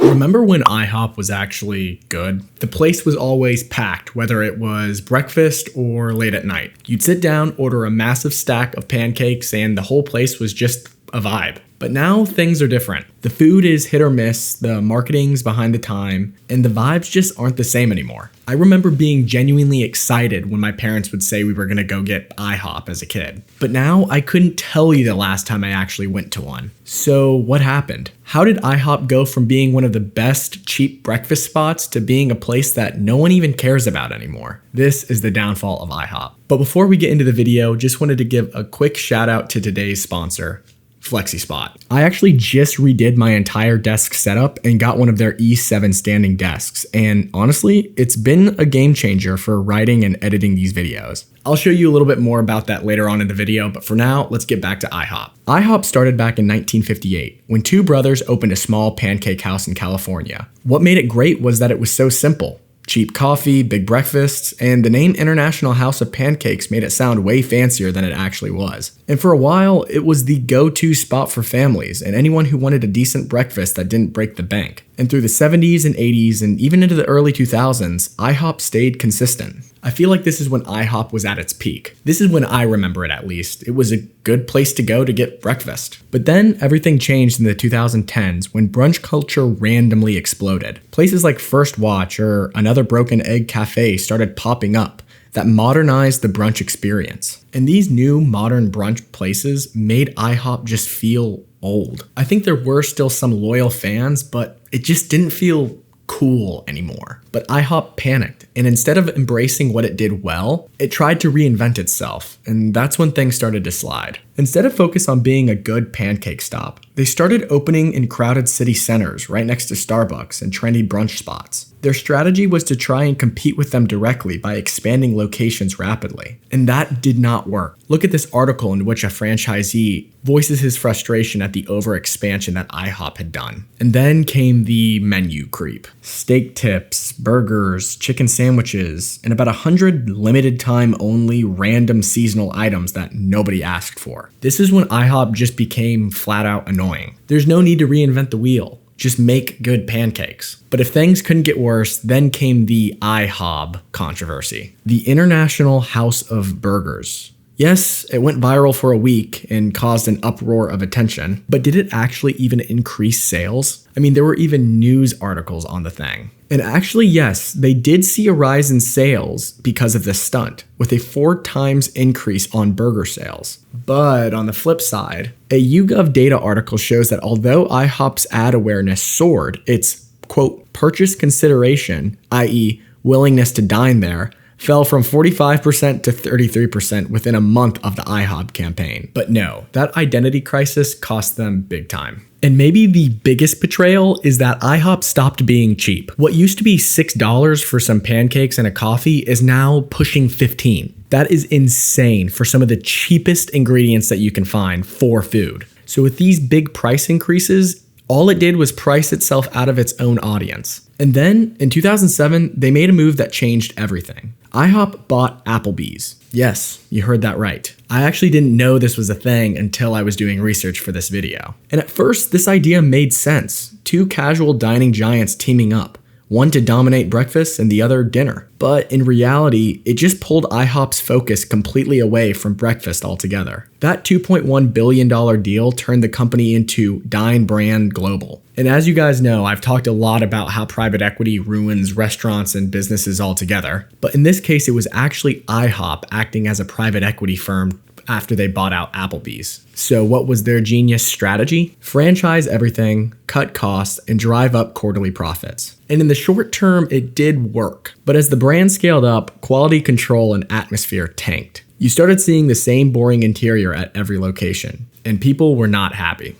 Remember when IHOP was actually good? The place was always packed, whether it was breakfast or late at night. You'd sit down, order a massive stack of pancakes, and the whole place was just a vibe. But now things are different. The food is hit or miss, the marketing's behind the time, and the vibes just aren't the same anymore. I remember being genuinely excited when my parents would say we were gonna go get IHOP as a kid. But now I couldn't tell you the last time I actually went to one. So what happened? How did IHOP go from being one of the best cheap breakfast spots to being a place that no one even cares about anymore? This is the downfall of IHOP. But before we get into the video, just wanted to give a quick shout out to today's sponsor, FlexiSpot. I actually just redid my entire desk setup and got one of their E7 standing desks, and honestly, it's been a game changer for writing and editing these videos. I'll show you a little bit more about that later on in the video, but for now, let's get back to IHOP. IHOP started back in 1958 when two brothers opened a small pancake house in California. What made it great was that it was so simple. Cheap coffee, big breakfasts, and the name International House of Pancakes made it sound way fancier than it actually was. And for a while, it was the go-to spot for families and anyone who wanted a decent breakfast that didn't break the bank. And through the 70s and 80s and even into the early 2000s, IHOP stayed consistent. I feel like this is when IHOP was at its peak. This is when I remember it, at least. It was a good place to go to get breakfast. But then everything changed in the 2010s when brunch culture randomly exploded. Places like First Watch or Another Broken Egg Cafe started popping up that modernized the brunch experience. And these new modern brunch places made IHOP just feel old. I think there were still some loyal fans, but it just didn't feel cool anymore. But IHOP panicked, and instead of embracing what it did well, it tried to reinvent itself, and that's when things started to slide. Instead of focus on being a good pancake stop, they started opening in crowded city centers right next to Starbucks and trendy brunch spots. Their strategy was to try and compete with them directly by expanding locations rapidly, and that did not work. Look at this article in which a franchisee voices his frustration at the overexpansion that IHOP had done. And then came the menu creep. Steak tips, burgers, chicken sandwiches, and about 100 limited time only random seasonal items that nobody asked for. This is when IHOP just became flat out annoying. There's no need to reinvent the wheel. Just make good pancakes. But if things couldn't get worse, then came the IHOb controversy. The International House of Burgers. Yes, it went viral for a week and caused an uproar of attention, but did it actually even increase sales? I mean, there were even news articles on the thing. And actually, yes, they did see a rise in sales because of this stunt, with a 4 times increase on burger sales. But on the flip side, a YouGov data article shows that although IHOP's ad awareness soared, its, quote, purchase consideration, i.e. willingness to dine there, fell from 45% to 33% within a month of the IHOb campaign. But no, that identity crisis cost them big time. And maybe the biggest betrayal is that IHOP stopped being cheap. What used to be $6 for some pancakes and a coffee is now pushing $15. That is insane for some of the cheapest ingredients that you can find for food. So with these big price increases, all it did was price itself out of its own audience. And then in 2007, they made a move that changed everything. IHOP bought Applebee's. Yes, you heard that right. I actually didn't know this was a thing until I was doing research for this video. And at first, this idea made sense. 2 casual dining giants teaming up. One to dominate breakfast and the other dinner. But in reality, it just pulled IHOP's focus completely away from breakfast altogether. That $2.1 billion deal turned the company into Dine Brand Global. And as you guys know, I've talked a lot about how private equity ruins restaurants and businesses altogether. But in this case, it was actually IHOP acting as a private equity firm after they bought out Applebee's. So what was their genius strategy? Franchise everything, cut costs, and drive up quarterly profits. And in the short term, it did work. But as the brand scaled up, quality control and atmosphere tanked. You started seeing the same boring interior at every location, and people were not happy.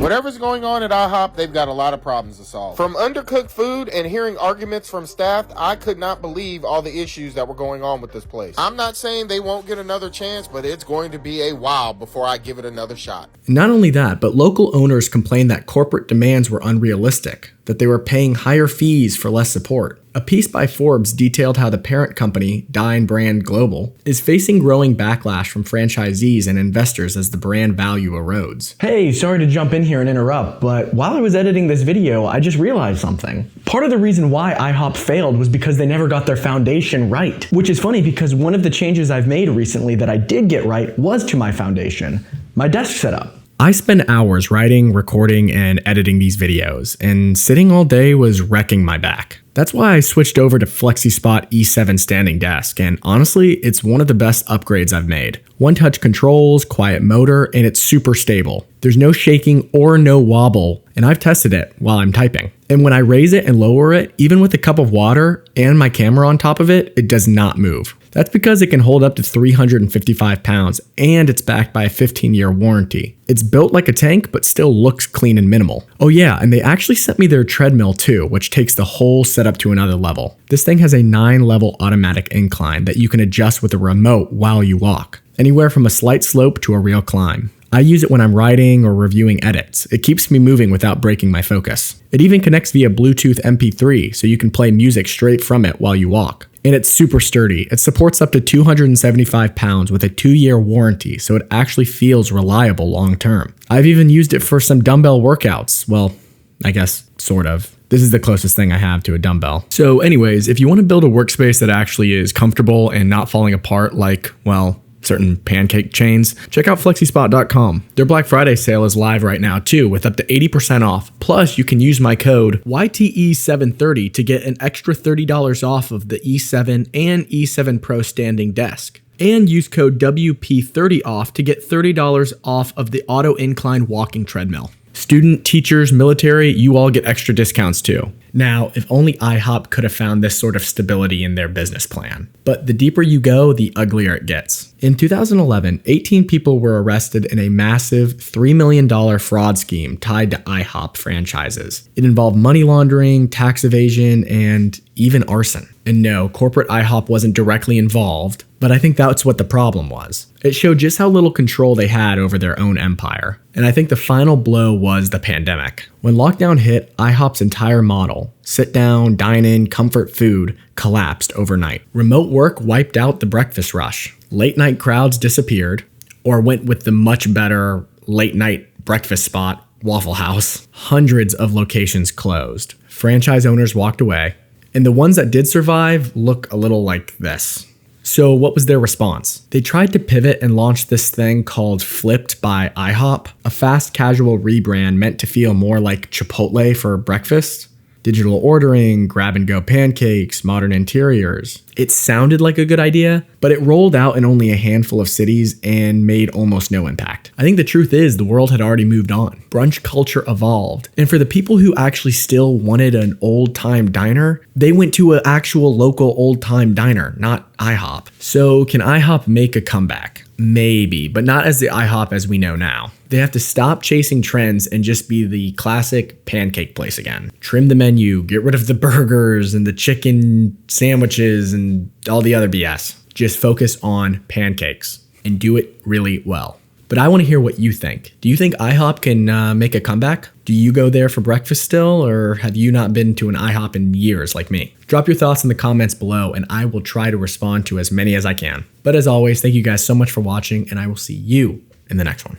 Whatever's going on at IHOP, they've got a lot of problems to solve. From undercooked food and hearing arguments from staff, I could not believe all the issues that were going on with this place. I'm not saying they won't get another chance, but it's going to be a while before I give it another shot. Not only that, but local owners complained that corporate demands were unrealistic, that they were paying higher fees for less support. A piece by Forbes detailed how the parent company, Dine Brand Global, is facing growing backlash from franchisees and investors as the brand value erodes. Hey, sorry to jump in here and interrupt, but while I was editing this video, I just realized something. Part of the reason why IHOP failed was because they never got their foundation right. Which is funny because one of the changes I've made recently that I did get right was to my foundation, my desk setup. I spend hours writing, recording, and editing these videos, and sitting all day was wrecking my back. That's why I switched over to FlexiSpot E7 standing desk, and honestly, it's one of the best upgrades I've made. One-touch controls, quiet motor, and it's super stable. There's no shaking or no wobble, and I've tested it while I'm typing. And when I raise it and lower it, even with a cup of water and my camera on top of it, it does not move. That's because it can hold up to 355 pounds, and it's backed by a 15-year warranty. It's built like a tank, but still looks clean and minimal. Oh yeah, and they actually sent me their treadmill too, which takes the whole setup to another level. This thing has a 9-level automatic incline that you can adjust with a remote while you walk, anywhere from a slight slope to a real climb. I use it when I'm writing or reviewing edits. It keeps me moving without breaking my focus. It even connects via Bluetooth MP3, so you can play music straight from it while you walk. And it's super sturdy. It supports up to 275 pounds with a 2-year warranty, so it actually feels reliable long term. I've even used it for some dumbbell workouts. Well, I guess sort of. This is the closest thing I have to a dumbbell. So anyways, if you want to build a workspace that actually is comfortable and not falling apart like, well, certain pancake chains, check out FlexiSpot.com. Their Black Friday sale is live right now too, with up to 80% off. Plus, you can use my code YTE730 to get an extra $30 off of the E7 and E7 Pro standing desk. And use code WP30OFF to get $30 off of the auto incline walking treadmill. Student, teachers, military, you all get extra discounts too. Now, if only IHOP could have found this sort of stability in their business plan. But the deeper you go, the uglier it gets. In 2011, 18 people were arrested in a massive $3 million fraud scheme tied to IHOP franchises. It involved money laundering, tax evasion, and even arson. And no, corporate IHOP wasn't directly involved, but I think that's what the problem was. It showed just how little control they had over their own empire. And I think the final blow was the pandemic. When lockdown hit, IHOP's entire model, sit down, dine in, comfort food, collapsed overnight. Remote work wiped out the breakfast rush. Late night crowds disappeared, or went with the much better late night breakfast spot, Waffle House. Hundreds of locations closed. Franchise owners walked away. And the ones that did survive look a little like this. So what was their response? They tried to pivot and launch this thing called Flipped by IHOP, a fast casual rebrand meant to feel more like Chipotle for breakfast. Digital ordering, grab-and-go pancakes, modern interiors. It sounded like a good idea, but it rolled out in only a handful of cities and made almost no impact. I think the truth is the world had already moved on. Brunch culture evolved, and for the people who actually still wanted an old-time diner, they went to an actual local old-time diner, not IHOP. So can IHOP make a comeback? Maybe, but not as the IHOP as we know now. They have to stop chasing trends and just be the classic pancake place again. Trim the menu, get rid of the burgers and the chicken sandwiches and all the other BS. Just focus on pancakes and do it really well. But I want to hear what you think. Do you think IHOP can make a comeback? Do you go there for breakfast still, or have you not been to an IHOP in years like me? Drop your thoughts in the comments below and I will try to respond to as many as I can. But as always, thank you guys so much for watching and I will see you in the next one.